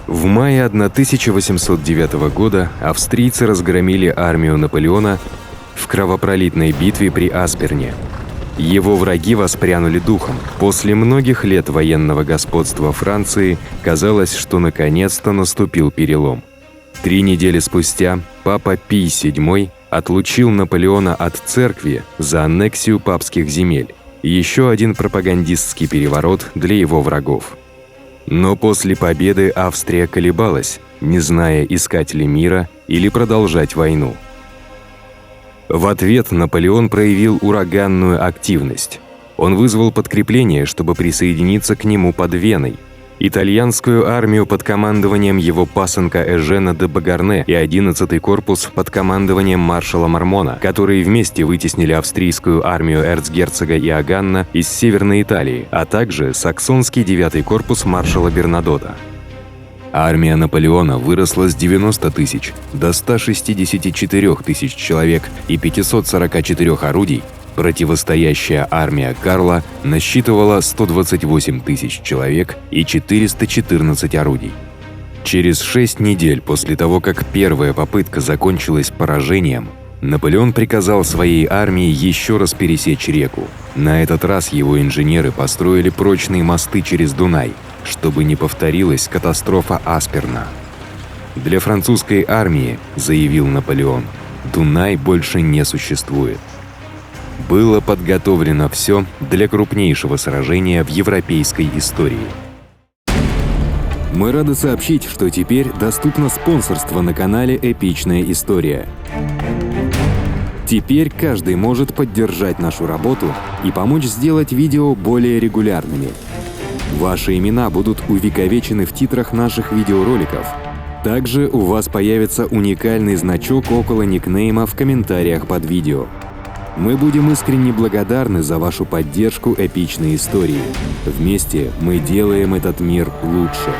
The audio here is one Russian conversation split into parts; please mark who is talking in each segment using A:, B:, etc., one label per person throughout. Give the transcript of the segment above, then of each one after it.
A: В мае 1809 года австрийцы разгромили армию Наполеона в кровопролитной битве при Асперне. Его враги воспрянули духом. После многих лет военного господства Франции казалось, что наконец-то наступил перелом. 3 недели спустя папа Пий VII отлучил Наполеона от церкви за аннексию папских земель. Еще один пропагандистский переворот для его врагов. Но после победы Австрия колебалась, не зная, искать ли мира или продолжать войну. В ответ Наполеон проявил ураганную активность. Он вызвал подкрепление, чтобы присоединиться к нему под Веной. Итальянскую армию под командованием его пасынка Эжена де Багарне и 11-й корпус под командованием маршала Мармона, которые вместе вытеснили австрийскую армию эрцгерцога Иоганна из Северной Италии, а также саксонский 9-й корпус маршала Бернадотта. Армия Наполеона выросла с 90 тысяч до 164 тысяч человек и 544 орудий. Противостоящая армия Карла насчитывала 128 тысяч человек и 414 орудий. Через 6 недель после того, как первая попытка закончилась поражением, Наполеон приказал своей армии еще раз пересечь реку. На этот раз его инженеры построили прочные мосты через Дунай, чтобы не повторилась катастрофа Асперна. «Для французской армии, — заявил Наполеон, — Дунай больше не существует». Было подготовлено все для крупнейшего сражения в европейской истории. Мы рады сообщить, что теперь доступно спонсорство на канале «Эпичная история». Теперь каждый может поддержать нашу работу и помочь сделать видео более регулярными. Ваши имена будут увековечены в титрах наших видеороликов. Также у вас появится уникальный значок около никнейма в комментариях под видео. Мы будем искренне благодарны за вашу поддержку эпичной истории. Вместе мы делаем этот мир лучше.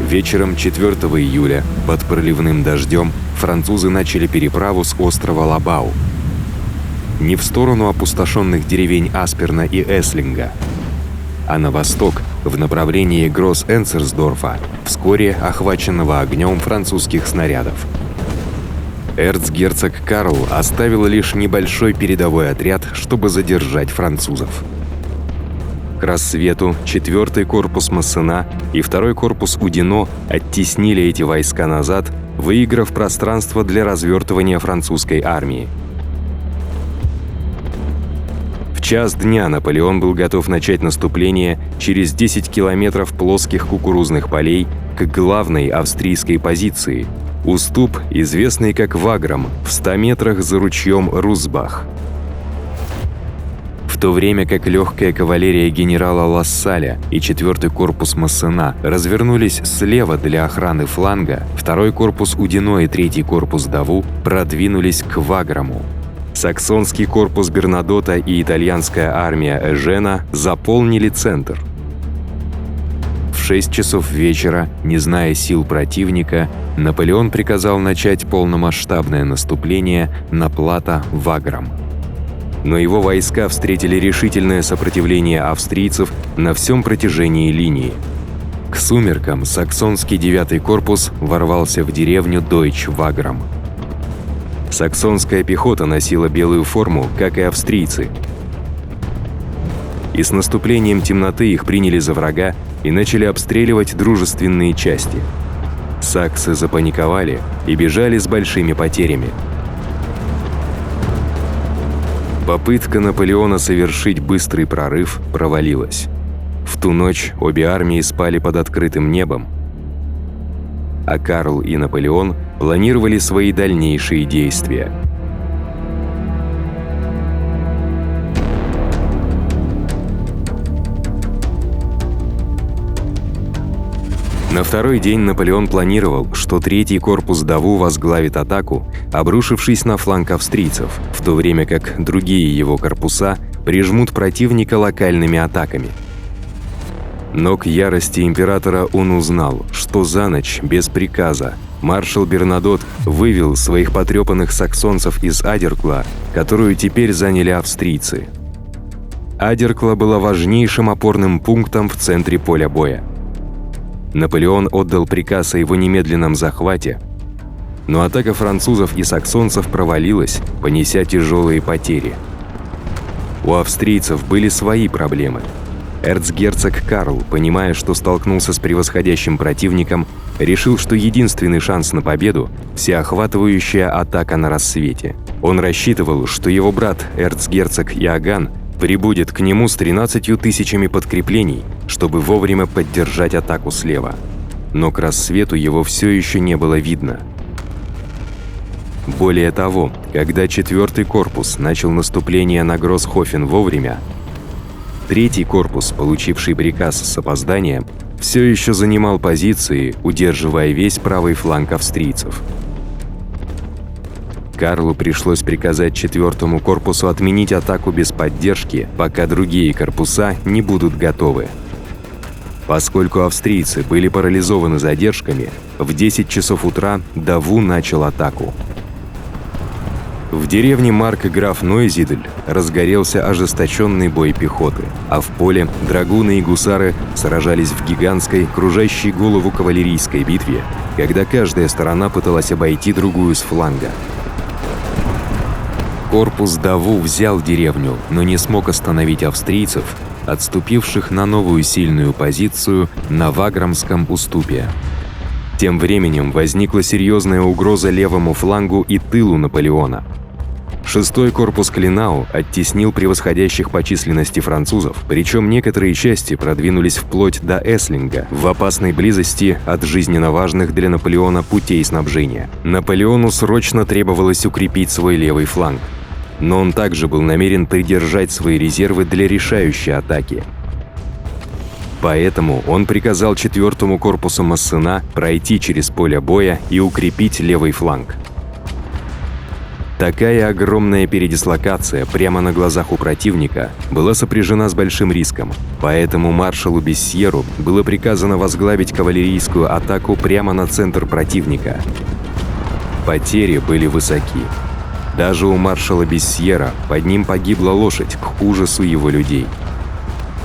A: Вечером 4 июля под проливным дождем французы начали переправу с острова Лабау. Не в сторону опустошенных деревень Асперна и Эслинга, а на восток, в направлении Гросс-Энцерсдорфа, вскоре охваченного огнем французских снарядов. Эрцгерцог Карл оставил лишь небольшой передовой отряд, чтобы задержать французов. К рассвету 4-й корпус Массена и 2-й корпус Удино оттеснили эти войска назад, выиграв пространство для развертывания французской армии. В час дня Наполеон был готов начать наступление через 10 километров плоских кукурузных полей к главной австрийской позиции – уступ, известный как Ваграм, в 100 метрах за ручьем Русбах. В то время как легкая кавалерия генерала Лассаля и 4-й корпус Массена развернулись слева для охраны фланга, 2-й корпус Удино и 3-й корпус Даву продвинулись к Ваграму. Саксонский корпус Бернадотта и итальянская армия Эжена заполнили центр. В 6 часов вечера, не зная сил противника, Наполеон приказал начать полномасштабное наступление на плато Ваграм. Но его войска встретили решительное сопротивление австрийцев на всем протяжении линии. К сумеркам саксонский 9-й корпус ворвался в деревню Дойч-Ваграм. Саксонская пехота носила белую форму, как и австрийцы. И с наступлением темноты их приняли за врага и начали обстреливать дружественные части. Саксы запаниковали и бежали с большими потерями. Попытка Наполеона совершить быстрый прорыв провалилась. В ту ночь обе армии спали под открытым небом, а Карл и Наполеон планировали свои дальнейшие действия. На второй день Наполеон планировал, что 3-й корпус Даву возглавит атаку, обрушившись на фланг австрийцев, в то время как другие его корпуса прижмут противника локальными атаками. Но к ярости императора он узнал, что за ночь, без приказа, маршал Бернадотт вывел своих потрепанных саксонцев из Адеркла, которую теперь заняли австрийцы. Адеркла была важнейшим опорным пунктом в центре поля боя. Наполеон отдал приказ о его немедленном захвате, но атака французов и саксонцев провалилась, понеся тяжелые потери. У австрийцев были свои проблемы. Эрцгерцог Карл, понимая, что столкнулся с превосходящим противником, решил, что единственный шанс на победу – всеохватывающая атака на рассвете. Он рассчитывал, что его брат, эрцгерцог Иоганн, прибудет к нему с 13 тысячами подкреплений, чтобы вовремя поддержать атаку слева. Но к рассвету его все еще не было видно. Более того, когда 4-й корпус начал наступление на Гроссхофен вовремя, 3-й корпус, получивший приказ с опозданием, все еще занимал позиции, удерживая весь правый фланг австрийцев. Карлу пришлось приказать 4-му корпусу отменить атаку без поддержки, пока другие корпуса не будут готовы. Поскольку австрийцы были парализованы задержками, в 10 часов утра Даву начал атаку. В деревне Маркграф Нойзидель разгорелся ожесточенный бой пехоты, а в поле драгуны и гусары сражались в гигантской, кружащей голову кавалерийской битве, когда каждая сторона пыталась обойти другую с фланга. Корпус Даву взял деревню, но не смог остановить австрийцев, отступивших на новую сильную позицию на Ваграмском уступе. Тем временем возникла серьезная угроза левому флангу и тылу Наполеона. 6-й корпус Клинау оттеснил превосходящих по численности французов, причем некоторые части продвинулись вплоть до Эслинга, в опасной близости от жизненно важных для Наполеона путей снабжения. Наполеону срочно требовалось укрепить свой левый фланг, но он также был намерен придержать свои резервы для решающей атаки. Поэтому он приказал 4-му корпусу Массена пройти через поле боя и укрепить левый фланг. Такая огромная передислокация прямо на глазах у противника была сопряжена с большим риском, поэтому маршалу Бессьеру было приказано возглавить кавалерийскую атаку прямо на центр противника. Потери были высоки. Даже у маршала Бессьера под ним погибла лошадь к ужасу его людей.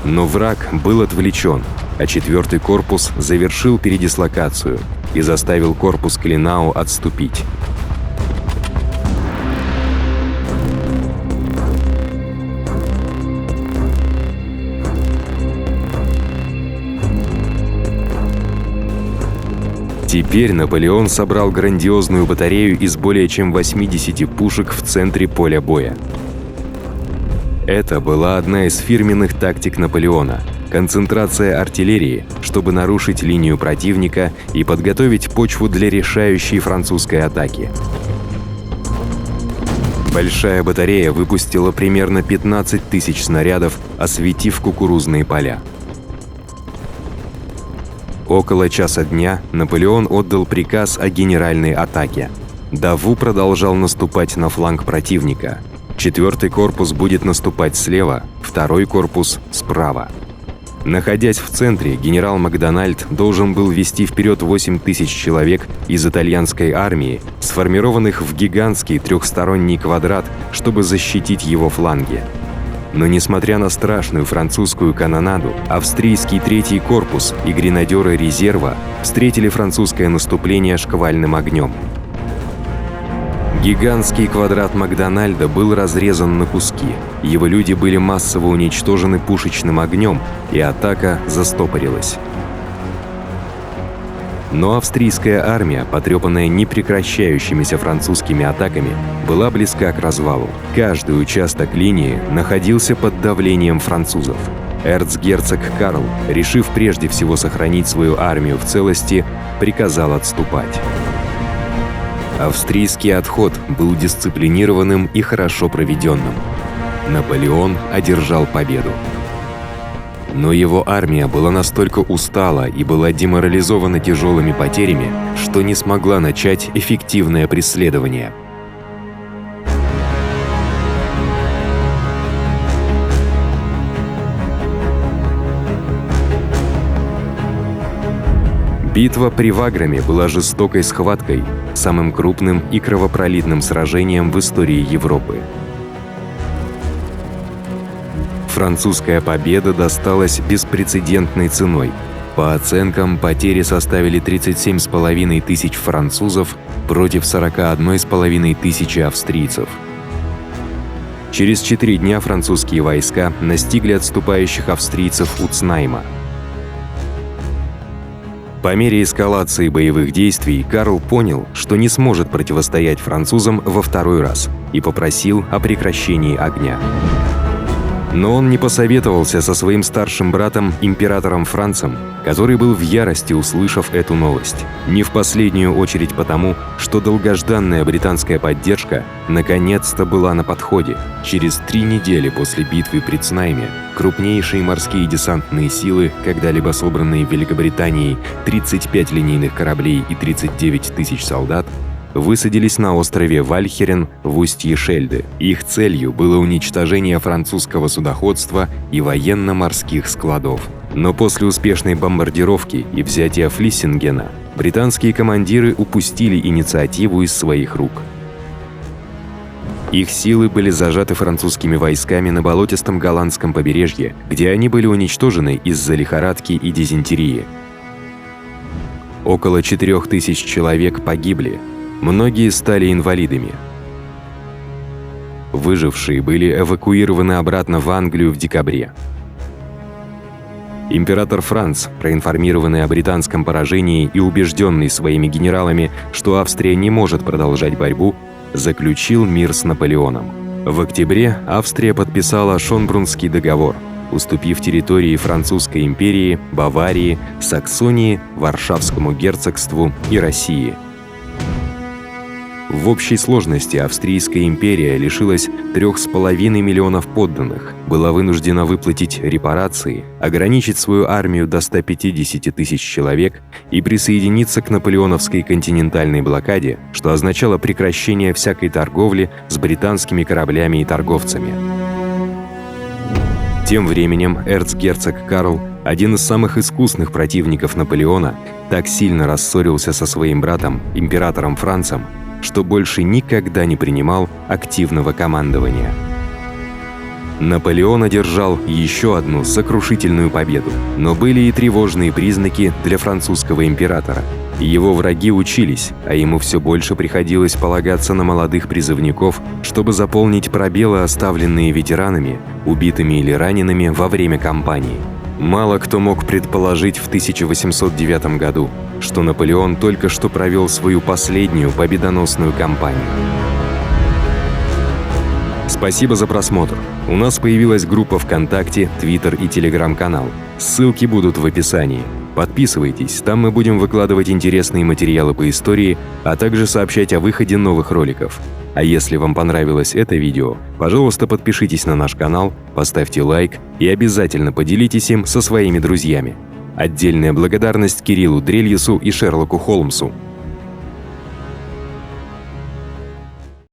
A: Но враг был отвлечен, а 4-й корпус завершил передислокацию и заставил корпус Клинау отступить. Теперь Наполеон собрал грандиозную батарею из более чем 80 пушек в центре поля боя. Это была одна из фирменных тактик Наполеона – концентрация артиллерии, чтобы нарушить линию противника и подготовить почву для решающей французской атаки. Большая батарея выпустила примерно 15 тысяч снарядов, осветив кукурузные поля. Около часа дня Наполеон отдал приказ о генеральной атаке. Даву продолжал наступать на фланг противника. 4-й корпус будет наступать слева, 2-й корпус – справа. Находясь в центре, генерал Макдональд должен был вести вперед 8 тысяч человек из итальянской армии, сформированных в гигантский трехсторонний квадрат, чтобы защитить его фланги. Но несмотря на страшную французскую канонаду, австрийский 3-й корпус и гренадеры резерва встретили французское наступление шквальным огнем. Гигантский квадрат Макдональда был разрезан на куски, его люди были массово уничтожены пушечным огнем, и атака застопорилась. Но австрийская армия, потрепанная непрекращающимися французскими атаками, была близка к развалу. Каждый участок линии находился под давлением французов. Эрцгерцог Карл, решив прежде всего сохранить свою армию в целости, приказал отступать. Австрийский отход был дисциплинированным и хорошо проведенным. Наполеон одержал победу. Но его армия была настолько устала и была деморализована тяжелыми потерями, что не смогла начать эффективное преследование. Битва при Ваграме была жестокой схваткой, самым крупным и кровопролитным сражением в истории Европы. Французская победа досталась беспрецедентной ценой. По оценкам, потери составили 37,5 тысяч французов против 41,5 тысячи австрийцев. Через 4 дня французские войска настигли отступающих австрийцев у Цнайма. По мере эскалации боевых действий Карл понял, что не сможет противостоять французам во второй раз, и попросил о прекращении огня. Но он не посоветовался со своим старшим братом, императором Францем, который был в ярости, услышав эту новость. Не в последнюю очередь потому, что долгожданная британская поддержка наконец-то была на подходе. Через 3 недели после битвы при Цнайме крупнейшие морские десантные силы, когда-либо собранные Великобританией, 35 линейных кораблей и 39 тысяч солдат, высадились на острове Вальхерен в устье Шельды. Их целью было уничтожение французского судоходства и военно-морских складов. Но после успешной бомбардировки и взятия Флиссингена британские командиры упустили инициативу из своих рук. Их силы были зажаты французскими войсками на болотистом голландском побережье, где они были уничтожены из-за лихорадки и дизентерии. Около 4000 человек погибли. Многие стали инвалидами. Выжившие были эвакуированы обратно в Англию в декабре. Император Франц, проинформированный о британском поражении и убежденный своими генералами, что Австрия не может продолжать борьбу, заключил мир с Наполеоном. В октябре Австрия подписала Шонбруннский договор, уступив территории Французской империи, Баварии, Саксонии, Варшавскому герцогству и России. В общей сложности Австрийская империя лишилась 3,5 миллионов подданных, была вынуждена выплатить репарации, ограничить свою армию до 150 тысяч человек и присоединиться к наполеоновской континентальной блокаде, что означало прекращение всякой торговли с британскими кораблями и торговцами. Тем временем эрцгерцог Карл, один из самых искусных противников Наполеона, так сильно рассорился со своим братом, императором Францем, что больше никогда не принимал активного командования. Наполеон одержал еще одну сокрушительную победу, но были и тревожные признаки для французского императора. Его враги учились, а ему все больше приходилось полагаться на молодых призывников, чтобы заполнить пробелы, оставленные ветеранами, убитыми или ранеными во время кампании. Мало кто мог предположить в 1809 году, что Наполеон только что провел свою последнюю победоносную кампанию. Спасибо за просмотр. У нас появилась группа ВКонтакте, Твиттер и Телеграм-канал. Ссылки будут в описании. Подписывайтесь, там мы будем выкладывать интересные материалы по истории, а также сообщать о выходе новых роликов. А если вам понравилось это видео, пожалуйста, подпишитесь на наш канал, поставьте лайк и обязательно поделитесь им со своими друзьями. Отдельная благодарность Кириллу Дрельесу и Шерлоку Холмсу.